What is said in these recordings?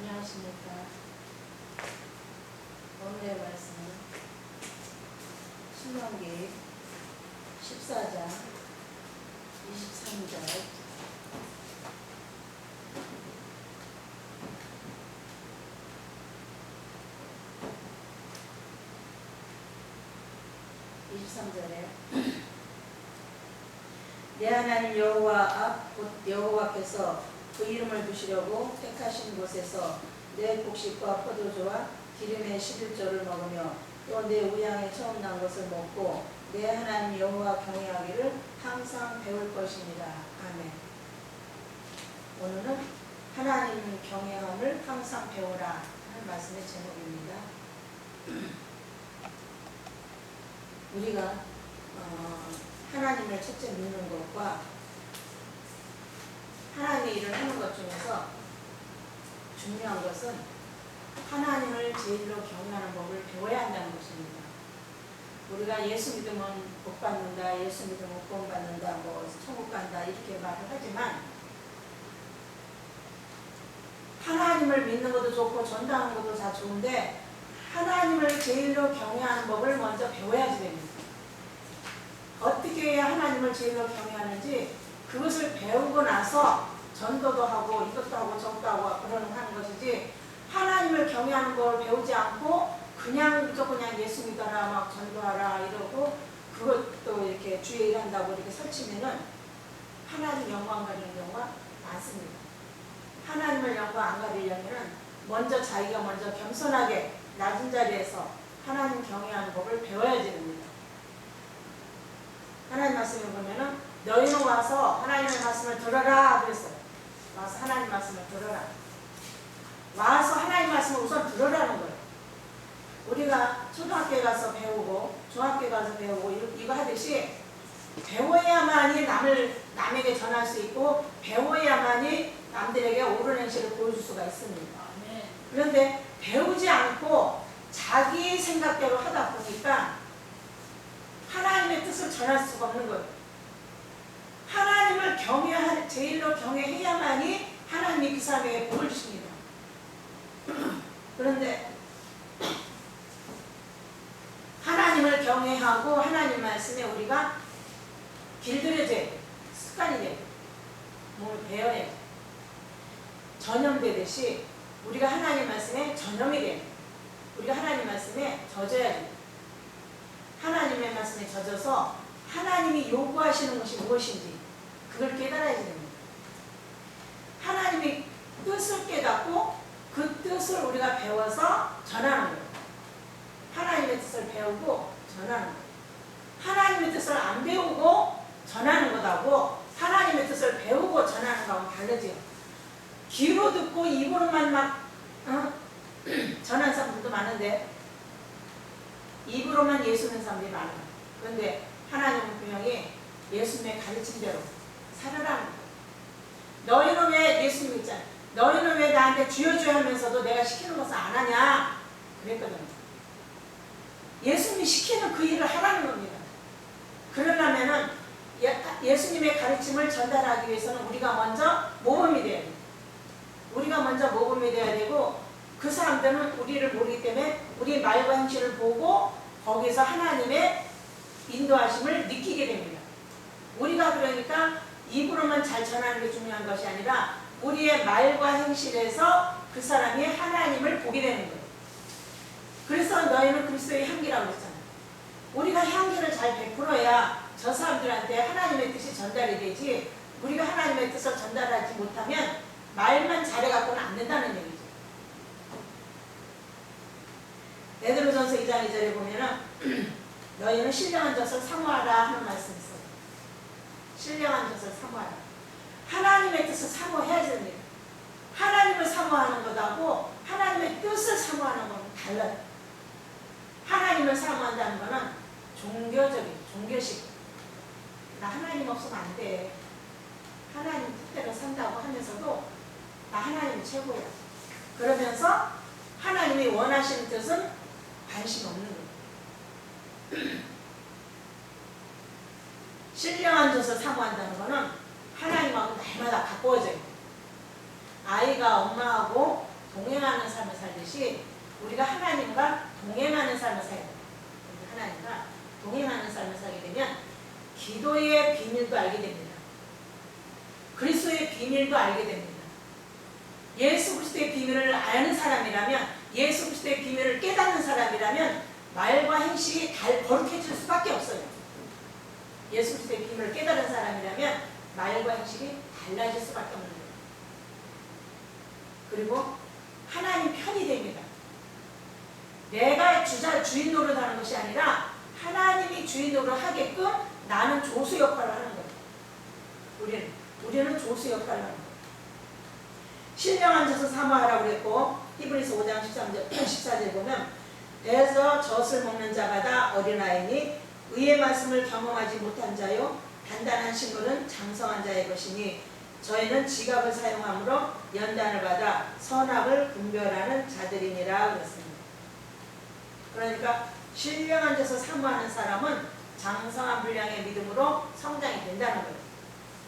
안녕하십니까. 오늘의 말씀은 신명기 14장 23절 내 하나님 여호와 앞 곧 여호와께서 그 이름을 두시려고 택하신 곳에서 내 곡식과 포도주와 기름의 11조를 먹으며 또 내 우양에 처음 난 것을 먹고 내 하나님 여호와 경외하기를 항상 배울 것입니다. 아멘. 오늘은 하나님 경외함을 항상 배우라 하는 말씀의 제목입니다. 우리가 하나님을 첫째 믿는 것과 하나님의 일을 하는 것 중에서 중요한 것은 하나님을 제일로 경외하는 법을 배워야 한다는 것입니다. 우리가 예수 믿으면 복 받는다, 예수 믿으면 구원 받는다, 뭐 천국 간다 이렇게 말을 하지만 하나님을 믿는 것도 좋고 전도하는 것도 다 좋은데 하나님을 제일로 경외하는 법을 먼저 배워야지 됩니다. 어떻게 해야 하나님을 제일로 경외하는지 그것을 배우고 나서 전도도 하고 이것도 하고 저것도 하고 하는 것이지 하나님을 경외하는 걸 배우지 않고 그냥 무조건 그냥 예수 믿어라 막 전도하라 이러고 그것도 이렇게 주의 일한다고 이렇게 설치면은 하나님 영광 가리는 경우가 많습니다. 하나님을 영광 안 가리려면은 먼저 자기가 먼저 겸손하게 낮은 자리에서 하나님 경외하는 법을 배워야 됩니다. 하나님 말씀을 보면은 너희는 와서 하나님의 말씀을 들어라 그랬어요. 와서 하나님 말씀을 들어라. 와서 하나님 말씀을 우선 들으라는 거예요. 우리가 초등학교에 가서 배우고 중학교에 가서 배우고 이거 하듯이 배워야만이 남에게 전할 수 있고 배워야만이 남들에게 옳은 행실을 보여줄 수가 있습니다. 그런데 배우지 않고 자기 생각대로 하다 보니까 하나님의 뜻을 전할 수가 없는 거예요. 하나님을 제일로 경외해야만이 하나님이 그 사람에게 복을 주십니다. 그런데 하나님을 경외하고 하나님 말씀에 우리가 길들여져야 돼요. 습관이 돼요. 몸을 배워야 돼요. 전염되듯이 우리가 하나님 말씀에 전염이 돼요. 우리가 하나님 말씀에 젖어야 돼요. 하나님의 말씀에 젖어서 하나님이 요구하시는 것이 무엇인지 그걸 깨달아야 됩니다. 하나님의 뜻을 깨닫고 그 뜻을 우리가 배워서 전하는 거예요. 하나님의 뜻을 배우고 전하는 거예요. 하나님의 뜻을 안 배우고 전하는 것하고 하나님의 뜻을 배우고 전하는 거하고 다르죠. 귀로 듣고 입으로만 막 전하는 사람들도 많은데 입으로만 예수 믿는 사람들이 많아요. 그런데 하나님은 분명히 예수님의 가르친 대로 살아라는 거예요. 너희는 왜 예수 믿잖아. 너희는 왜 나한테 주여 주여 하면서도 내가 시키는 것을 안 하냐 그랬거든요. 예수님이 시키는 그 일을 하라는 겁니다. 그러려면은 예수님의 가르침을 전달하기 위해서는 우리가 먼저 모범이 돼야 돼요. 우리가 먼저 모범이 돼야 되고 그 사람들은 우리를 모르기 때문에 우리 말과 행실을 보고 거기서 하나님의 인도하심을 느끼게 됩니다. 우리가 그러니까 입으로만 잘 전하는 게 중요한 것이 아니라 우리의 말과 행실에서 그 사람이 하나님을 보게 되는 거예요. 그래서 너희는 그리스도의 향기라고 했잖아요. 우리가 향기를 잘 베풀어야 저 사람들한테 하나님의 뜻이 전달이 되지 우리가 하나님의 뜻을 전달하지 못하면 말만 잘해갖고는 안 된다는 얘기죠. 베드로전서 2장 2절에 보면은 너희는 신령한 젖을 사모하라 하는 말씀이 있어요. 신령한 젖을 사모하라. 하나님의 뜻을 사모해야 됩니다. 하나님을 사모하는 것하고 하나님의 뜻을 사모하는 것은 달라요. 하나님을 사모한다는 것은 종교적인 종교식. 나 하나님 없으면 안 돼. 하나님 뜻대로 산다고 하면서도 나 하나님이 최고야. 그러면서 하나님이 원하시는 뜻은 관심 없는 거예요. 신령한 젖을 사모한다는 것은 하나님하고 날마다 가까워져요. 아이가 엄마하고 동행하는 삶을 살듯이 우리가 하나님과 동행하는 삶을 살아야 돼요. 하나님과 동행하는 삶을 살게 되면 기도의 비밀도 알게 됩니다. 그리스도의 비밀도 알게 됩니다. 예수 그리스도의 비밀을 아는 사람이라면, 예수 그리스도의 비밀을 깨닫는 사람이라면 말과 행실이 거룩해질 수밖에 없어요. 예수 그리스도의 비밀을 깨달은 사람이라면 말과 행실이 달라질 수밖에 없는 거예요. 그리고 하나님 편이 됩니다. 내가 주인 노릇하는 것이 아니라 하나님이 주인 노릇을 하게끔 나는 조수 역할을 하는 거예요. 우리는 조수 역할을 하는 거예요. 신령한 젖을 사모하라고 그랬고, 히브리서 5장 14절 보면 에서 젖을 먹는 자마다 어린아이니 의의 말씀을 경험하지 못한 자요 단단한 식물은 장성한 자의 것이니 저희는 지갑을 사용함으로 연단을 받아 선악을 분별하는 자들이니라 그랬습니다. 그러니까 신령한 젖을 사모하는 사람은 장성한 분량의 믿음으로 성장이 된다는 거예요.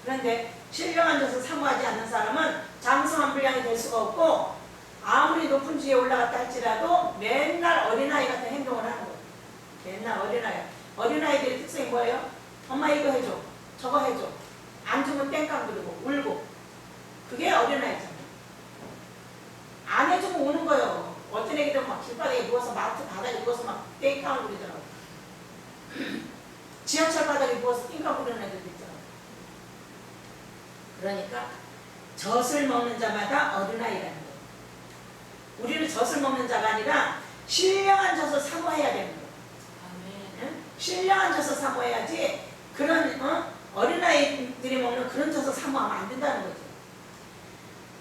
그런데 신령한 젖을 사모하지 않는 사람은 장성한 분량이 될 수가 없고, 아무리 높은 지에 올라갔다 할지라도 맨날 어린아이 같은 행동을 하는 거예요. 맨날 어린아이. 어린아이들의 특성이 뭐예요? 엄마 이거 해줘, 저거 해줘. 안 주면 땡깡 부리고 울고. 그게 어린아이잖아요. 안 해주면 우는 거예요. 어떤 애기들은 막 길바닥에 누워서, 마트 바닥에 누워서 막 땡깡을 부리더라고요. 지하철 바닥에 누워서 땡깡 부리는 애들도 있잖아요. 그러니까 젖을 먹는 자마다 어린아이라는 거예요. 우리는 젖을 먹는 자가 아니라 신령한 젖을 사모해야 되는 거예요. 응? 신령한 젖을 사모해야지 그런 어린아이들이 먹는 그런 젖을 사모하면 안 된다는 거죠.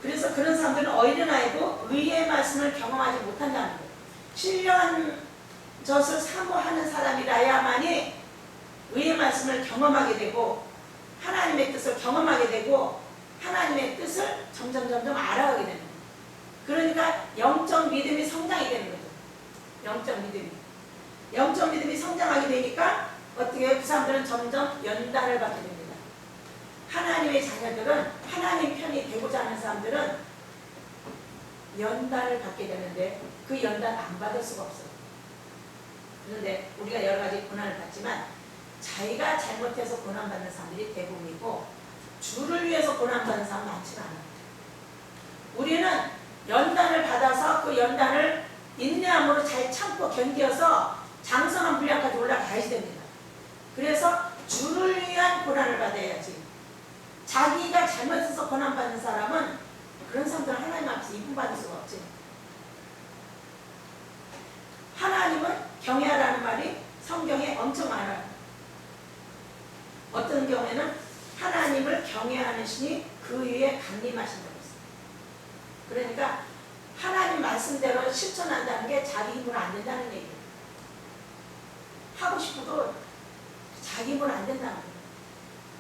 그래서 그런 사람들은 어린아이도 의의 말씀을 경험하지 못한다는 거예요. 신령한 젖을 사모하는 사람이라야만이 의의 말씀을 경험하게 되고 하나님의 뜻을 경험하게 되고 하나님의 뜻을 점점 알아가게 되는 거예요. 그러니까 영적 믿음이 성장이 되는 거죠. 영적 믿음이 성장하게 되니까 어떻게 그 사람들은 점점 연단을 받게 됩니다. 하나님의 자녀들은, 하나님 편이 되고자 하는 사람들은 연단을 받게 되는데 그 연단 안 받을 수가 없어요. 그런데 우리가 여러 가지 고난을 받지만 자기가 잘못해서 고난받는 사람들이 대부분이고 주를 위해서 고난받는 사람은 많지는 않아요. 우리는 연단을 받아서 그 연단을 인내함으로 잘 참고 견뎌서 장성한 분량까지 올라가야지 됩니다. 그래서 주를 위한 고난을 받아야지. 자기가 잘못해서 고난받는 사람은 그런 사람들은 하나님 앞에서 이쁨 받을 수가 없지. 하나님은 경외하라는 말이 성경에 엄청 많아요. 어떤 경우에는 하나님을 경외하는 신이 그 위에 강림하신다고 했어요. 그러니까 하나님 말씀대로 실천한다는 게 자기 힘으로 안 된다는 얘기예요. 하고 싶어도 자기 힘으로 안 된다는 거예요.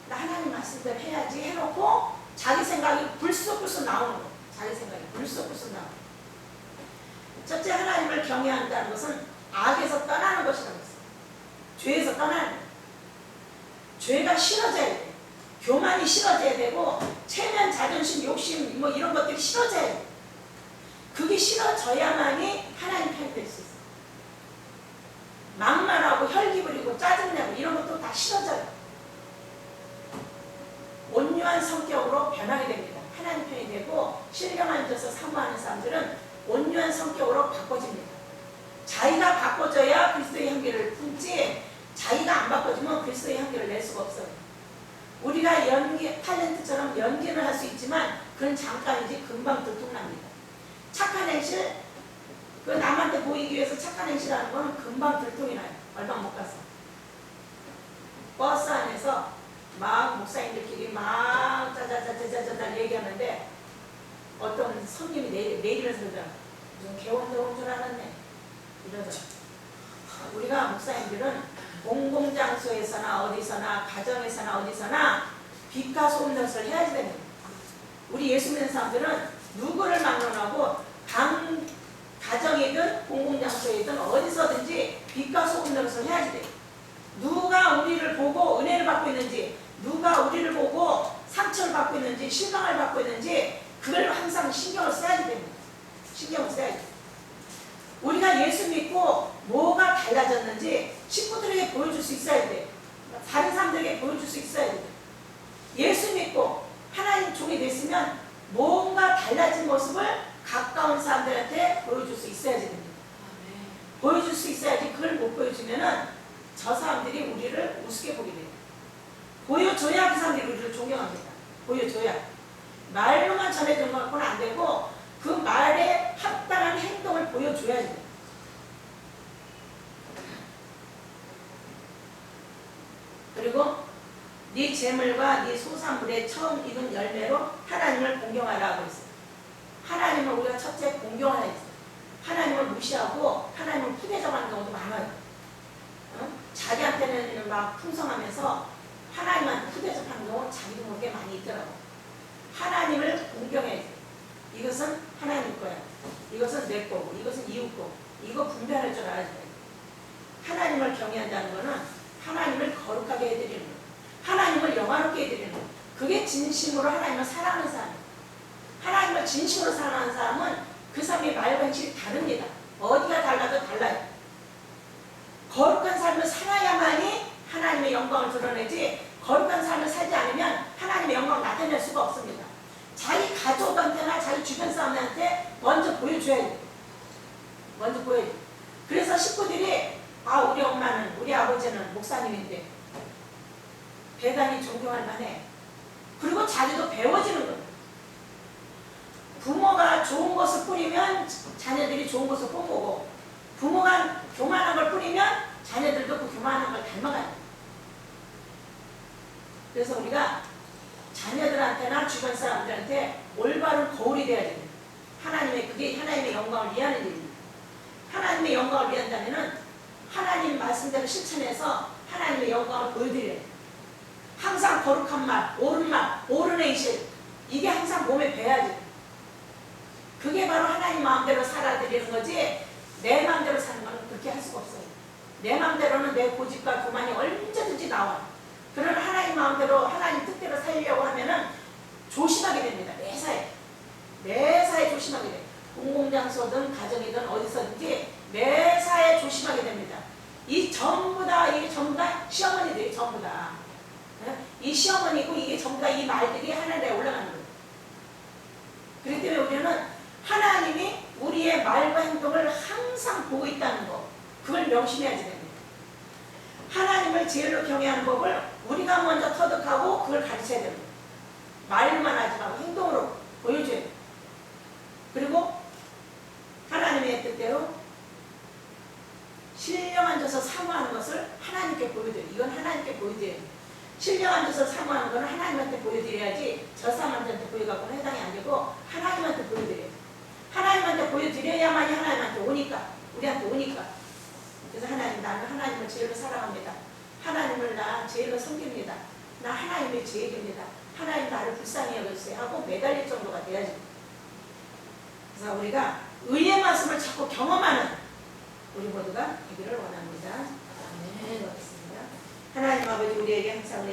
하나님 말씀대로 해야지 해놓고 자기 생각이 불쑥불쑥 나오는 거예요. 자기 생각이 불쑥불쑥 나오는 거예요. 첫째, 하나님을 경외한다는 것은 악에서 떠나는 것이라고 했어요. 죄에서 떠나는 거예요. 죄가 싫어져야 돼요. 교만이 싫어져야 되고 체면, 자존심, 욕심 뭐 이런 것들이 싫어져야 돼요. 그게 싫어져야만이 하나님 편이 될 수 있어요. 막말하고 혈기 부리고 짜증내고 이런 것도 다 싫어져요. 온유한 성격으로 변하게 됩니다. 하나님 편이 되고 신령한 젖을 사모하는 사람들은 온유한 성격으로 바꿔집니다. 자기가 바꿔져야 그리스도의 향기를 품지 자기가 안 바꿔주면 그리스도의 향기를 낼 수가 없어요. 우리가 연기, 탤런트처럼 연기를 할 수 있지만 그건 잠깐이지 금방 들통납니다. 착한 행실, 그 남한테 보이기 위해서 착한 행실하는 거는 금방 들통이 나요. 얼마 못 가서. 버스 안에서 막 목사님들끼리 막 짜자자자자자 얘기하는데 어떤 손님이 내리면서 그러더라고요. 무슨 개원도 온 줄 알았네. 이러더라고요. 우리가 목사님들은 공공장소에서나 어디서나 가정에서나 어디서나 빛과 소음 노릇을 해야지 됩니다. 우리 예수 믿는 사람들은 누구를 막론하고 가정이든 공공장소이든 어디서든지 빛과 소음 노릇을 해야지 돼요. 누가 우리를 보고 은혜를 받고 있는지, 누가 우리를 보고 상처를 받고 있는지, 실망을 받고 있는지 그걸 항상 신경을 써야지 됩니다. 신경을 써야지. 우리가 예수 믿고 뭐가 달라졌는지 식구들에게 보여줄 수 있어야 돼. 다른 사람들에게 보여줄 수 있어야 돼. 예수 믿고 하나님 종이 됐으면 뭔가 달라진 모습을 가까운 사람들한테 보여줄 수 있어야 됩니다. 보여줄 수 있어야지. 그걸 못 보여주면은 저 사람들이 우리를 우습게 보게 돼요. 보여줘야 그 사람들이 우리를 존경합니다. 보여줘야. 말로만 전해주는 것은 안 되고 그 말에 합당한 행동을 보여줘야 돼요. 그리고 네 재물과 네 소산물의 처음 익은 열매로 하나님을 공경하라고 했어요. 하나님을 우리가 첫째 공경하라 했어요. 하나님을 무시하고 하나님을 푸대접하는 경우도 많아요. 자기한테는 막 풍성하면서 하나님한테 푸대접하는 경우 자기도 모르게 많이 있더라고. 하나님을 공경해야 돼. 이것은 하나님 거야. 이것은 내 거고, 이것은 이웃 거고. 이거 분별할 줄 알아야 돼. 하나님을 경외한다는 것은 하나님을 거룩하게 해드리는 거예요. 하나님을 영화롭게 해드리는 거예요. 그게 진심으로 하나님을 사랑하는 사람이에요. 하나님을 진심으로 사랑하는 사람은 그 사람의 말과 행실이 다릅니다. 어디가 달라도 달라요. 거룩한 삶을 살아야만이 하나님의 영광을 드러내지, 거룩한 삶을 살지 않으면 하나님의 영광을 나타낼 수가 없습니다. 자기 가족한테나 자기 주변 사람한테 먼저 보여줘야 돼요. 먼저 보여줘야 돼요. 그래서 식구들이 우리 엄마는, 우리 아버지는 목사님인데 대단히 존경할 만해. 그리고 자기도 배워지는 거예요. 부모가 좋은 것을 뿌리면 자녀들이 좋은 것을 뽐보고, 부모가 교만한 걸 뿌리면 자녀들도 그 교만한 걸 닮아가요. 그래서 우리가 자녀들한테나 주변 사람들한테 올바른 거울이 돼야 됩니다. 그게 하나님의 영광을 위하는 일입니다. 하나님의 영광을 위한다면은 하나님 말씀대로 실천해서 하나님의 영광을 보여드려야 돼요. 항상 거룩한 말, 옳은 행실, 이게 항상 몸에 배야지. 그게 바로 하나님 마음대로 살아드리는 거지, 내 마음대로 사는 건 그렇게 할 수가 없어요. 내 마음대로는 내 고집과 교만이 언제든지 나와. 그러나 하나님 마음대로, 하나님 뜻대로 살려고 하면은 조심하게 됩니다. 매사에 조심하게 돼요. 공공장소든 가정이든 어디서든지 매사에 조심하게 됩니다. 이게 전부 다 시어머니들이 전부 다. 이 시어머니고 이게 전부 다 이 말들이 하늘에 올라가는 거예요. 그렇기 때문에 우리는 하나님이 우리의 말과 행동을 항상 보고 있다는 거, 그걸 명심해야지 됩니다. 하나님을 제일로 경외하는 법을 우리가 먼저 터득하고 그걸 가르쳐야 됩니다. 말만 하지 말고 행동으로 보여줘야 돼요. 그리고 하나님의 뜻대로 신령 앉아서 사모하는 것을 하나님께 보여드려요. 이건 하나님께 보여드려요. 신령 앉아서 사모하는 것은 하나님한테 보여드려야지 저 사람한테 보여갖고는 해당이 안 되고 하나님한테 보여드려요. 하나님한테 보여드려야만이 하나님한테 오니까, 우리한테 오니까. 그래서 나는 하나님을 제일로 사랑합니다. 하나님을 나 제일로 섬깁니다. 나 하나님의 제일입니다. 하나님 나를 불쌍히 여겨주세요 하고 매달릴 정도가 돼야지. 그래서 우리가 의의 말씀을 자꾸 경험하는 우리 모두가 되기를 원합니다. 아멘. 하나님 아버지, 우리에게 항상 은혜